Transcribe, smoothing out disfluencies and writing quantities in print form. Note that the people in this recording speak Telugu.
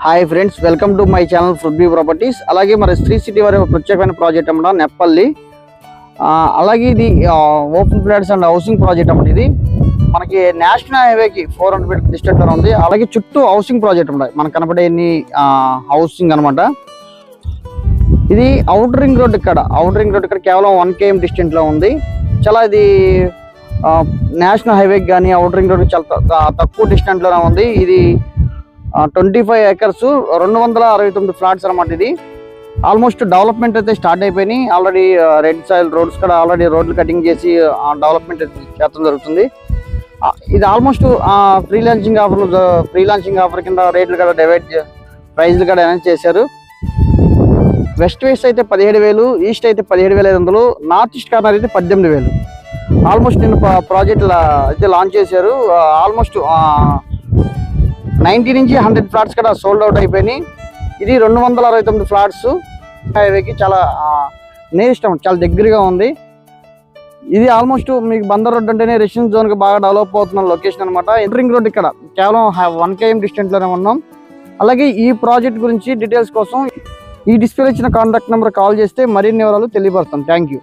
Hi friends, welcome to my channel Prithvi properties. అలాగే మరి శ్రీ సిటీ వారి ప్రత్యేకమైన ప్రాజెక్ట్ అన్నమాట నెప్పల్లి. అలాగే ఇది open flats and housing project అన్నమాట. ఇది మనకి నేషనల్ హైవేకి 400 ఫీట్ డిస్టెన్స్ లో ఉంది. అలాగే చుట్టూ హౌసింగ్ ప్రాజెక్ట్ ఉన్నాయి మనకు కనపడే హౌసింగ్ అనమాట. ఇది అవుటర్ రింగ్ రోడ్ ఇక్కడ కేవలం 1 km డిస్టెన్స్ లో ఉంది. చాలా ఇది నేషనల్ హైవేకి కానీ అవుటర్ రింగ్ రోడ్ చాలా తక్కువ డిస్టెన్స్ లోనే ఉంది. ఇది 25 acres 269 ఫ్లాట్స్ అనమాట. ఇది ఆల్మోస్ట్ డెవలప్మెంట్ అయితే స్టార్ట్ అయిపోయినాయి. ఆల్రెడీ రెడ్ సాయిల్ రోడ్స్ కూడా ఆల్రెడీ రోడ్లు కటింగ్ చేసి డెవలప్మెంట్ చేయడం జరుగుతుంది. ఇది ఆల్మోస్ట్ ఫ్రీ లాంచింగ్ ఆఫర్ కింద రేట్లు కూడా ప్రైజ్లు కూడా అనౌన్స్ చేశారు. వెస్ట్ అయితే 17,000, ఈస్ట్ అయితే 17,500, నార్త్ ఈస్ట్ కార్నర్ అయితే 18,000. ఆల్మోస్ట్ నేను ప్రాజెక్ట్ అయితే లాంచ్ చేశారు. ఆల్మోస్ట్ 90 నుంచి 100 ఫ్లాట్స్ కూడా సోల్డ్ అవుట్ అయిపోయినాయి. ఇది 269 ఫ్లాట్స్ హైవేకి చాలా నేష్టం, చాలా దగ్గరగా ఉంది. ఇది ఆల్మోస్ట్ మీకు బందర్ రోడ్ అంటేనే రెసిడెన్స్ జోన్ కి బాగా డెవలప్ అవుతున్న లొకేషన్ అనమాట. ఎంట్రింగ్ రోడ్ ఇక్కడ కేవలం 1 km డిస్టెన్స్ లోనే ఉన్నాం. అలాగే ఈ ప్రాజెక్ట్ గురించి డీటెయిల్స్ కోసం ఈ డిస్ప్లే ఇచ్చిన కాంటాక్ట్ నెంబర్ కాల్ చేస్తే మరిన్ని వివరాలు తెలియపరుస్తాం. Thank you.